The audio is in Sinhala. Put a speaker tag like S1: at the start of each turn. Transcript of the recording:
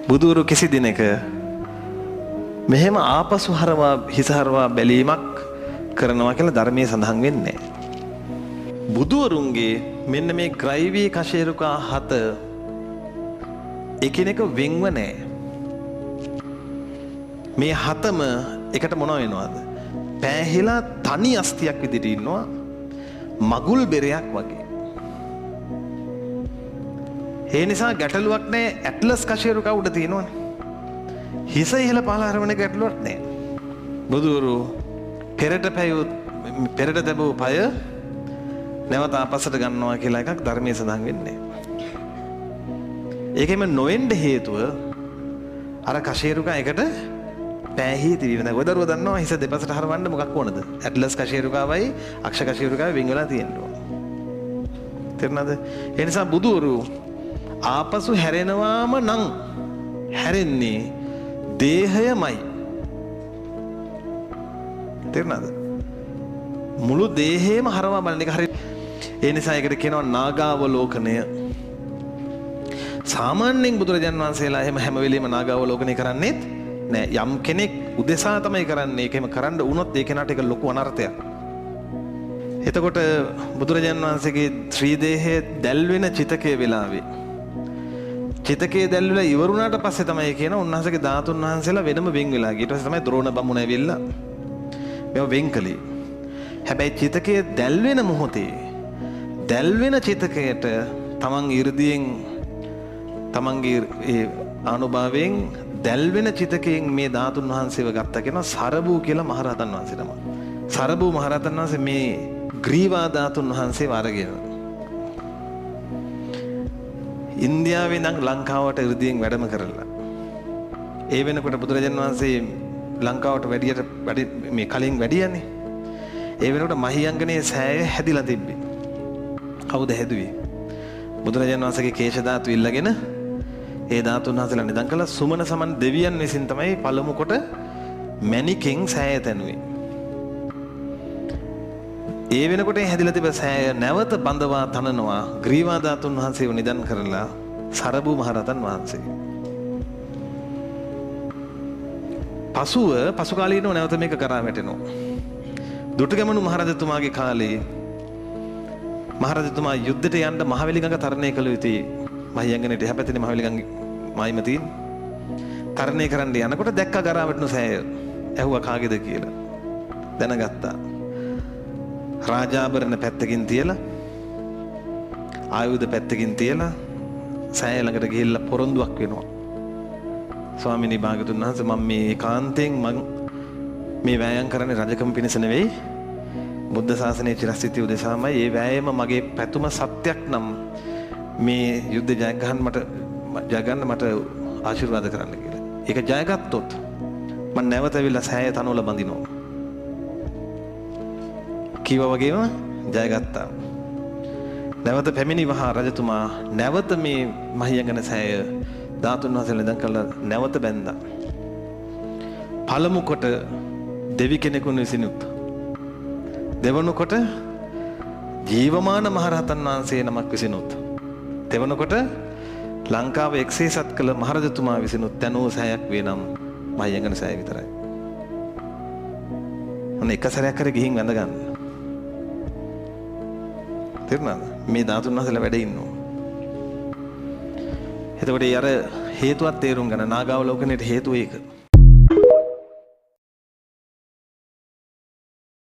S1: බුදුරු කිසි දිනක මෙහෙම ආපසු හරවා හිස හරවා බැලීමක් කරනවා කියලා ධර්මයේ සඳහන් වෙන්නේ. බුදුවරුන්ගේ මෙන්න මේ ග්‍රෛවී කශේරුකා 7 එකිනෙක වෙන්ව නැහැ. මේ 7ම එකට මොනව වෙනවද? පෑහිලා තනි අස්තියක් විදිහට ඉන්නවා මගුල් බෙරයක් වගේ. ඒ නිසා ගැටලුවක් නැහැ. ඇට්ලස් කශේරුකා උඩ තියෙනවනේ. හිස ඉහළ පහළ හරවන ගැටලුවක් නැහැ. බුදුවරු පෙරට තැබූ පය නැවත ආපස්සට ගන්නවා කියලා එකක් ධර්මයේ සඳහන් වෙන්නේ. ඒකෙම නොවෙන්න හේතුව අර කශේරුකා එකට පෑහී තිබෙන. දැන් ඔයදරුව දන්නවා හිස දෙපසට හරවන්න මොකක් ඕනද? ඇට්ලස් කශේරුකාවයි අක්ෂ කශේරුකාවයි වෙන් වෙලා තියෙනවා. තේරුණාද? ඒ නිසා බුදුවරු ආපසු හැරෙනවාම නම් හැරෙන්නේ දේහයමයි. තේරුණාද? මුළු දේහයම හරවා බලන එක හරි. ඒ නිසා ඒකට කියනවා නාගාවලෝකනය. සාමාන්‍යයෙන් බුදුරජාන් වහන්සේලා එහෙම හැම වෙලෙම නාගාවලෝකනය කරන්නේත් නෑ. යම් කෙනෙක් උදෙසා තමයි කරන්නේ. ඒකෙම කරන්න වුණොත් ඒ කෙනාට ඒක ලොකු අනර්ථයක්. එතකොට බුදුරජාන් වහන්සේගේ ශ්‍රී දේහයේ දැල්වෙන චිතකයේ වෙලාවේ චිතකයේ දැල්වලා ඉවරුණාට පස්සේ තමයි කියන උන්වහන්සේගේ ධාතුන් වහන්සේලා වෙනම වෙන් වෙලා ගියා. ඊට පස්සේ තමයි ද්‍රෝණ බමුණ ඇවිල්ලා මේව වෙන් කළේ. හැබැයි චිතකයේ දැල්වෙන මොහොතේ දැල්වෙන චිතකයට තමන් 이르දියෙන් තමන්ගේ ඒ අනුභවයෙන් දැල්වෙන චිතකයෙන් මේ ධාතුන් වහන්සේව ගත්තා කියනවා සරබූ කියලා මහරහතන් වහන්සේ තමයි. සරබූ මහරහතන් වහන්සේ මේ ග්‍රීවා ධාතුන් වහන්සේව අරගෙන ඉන්දියාවේ ඉඳන් ලංකාවට 이르දියෙන් වැඩම කරලා ඒ වෙනකොට බුදුරජාණන් වහන්සේ ලංකාවට වැඩි මේ කලින් වැඩියනේ. ඒ වෙනකොට මහියංගනේ සෑය හැදිලා තිබ්බේ. කවුද හැදුවේ? බුදුරජාණන් වහන්සේගේ කේශ ධාතු ඉල්ලගෙන ඒ ධාතුන් වහන්සේලා නිදන් කළා. සුමන සමන් දෙවියන් විසින් තමයි පළමු කොට මැණිකෙන් සෑය තැනුවේ. ඒ වෙනකොට හැදිලා තිබ්බ සෑය නැවත බඳවා තනනවා ග්‍රීවා ධාතුන් වහන්සේව නිදන් කරලා සරබූ මහරහතන් වහන්සේ. පසු කාලීනව නැවත මේක කරා වැටෙනවා. දුටුගැමුණු මහරජතුමාගේ කාලේ මහරජතුමා යුද්ධයට යන්න මහවැලි ගඟ තරණය කළ යුතුයි. මහියංගනේට එහා පැත්තේ මහවැලි ගඟ මායිම තියෙන. තරණය කරන්න යනකොට දැක්කා කරා වැටුණු සෑය. ඇහුවා කාගේද කියලා. දැනගත්තා. රාජාභරණ පැත්තකින් තියලා ආයුධ පැත්තකින් තියලා සෑය ළඟට ගිහිල්ලා පොරොන්දුවක් වෙනවා. ස්වාමිනී භාගතුන් වහන්සේ මම මේ ඒකාන්තයෙන් මේ වෑයම් කරන්නේ රජකම පිණිස නෙවෙයි බුද්ධ ශාසනයේ චිරස්ථිතිය උදෙසාමයි. ඒ වෑයම මගේ පැතුම සත්‍යක් නම් මේ යුද්ධ ජය ගන්න මට ආශිර්වාද කරන්න කියලා. ඒක ජයගත්තොත් මම නැවත ඇවිල්ලා සෑය තනවල බඳිනවා. කිව්වා වගේම ජයගත්තා. නැවත පැමිණි වහා රජතුමා නැවත මේ මහියංගන සෑය ධාතුන් වහන්සේලා නිදන් කළා නැවත බැන්දා. පළමු කොට දෙවි කෙනෙකුන් විසිනුත් දෙවනු කොට ජීවමාන මහරහතන් වහන්සේ නමක් විසිනුත් දෙවනු කොට ලංකාව එක්සේසත් කළ මහරජතුමා විසිනුත් තනෝ සෑයක් වේ නම් මහියංගන සෑය විතරයි. ඔන්න එක සැරයක් හරි ගිහින් වැඳ ගන්න. තේරුණාද? මේ ධාතුන් වහන්සේලා වැඩ ඉන්නවා. එතකොට අර හේතුවක් තේරුම් ගන්න නාගාවලෝකනයේ හේතුව ඒක.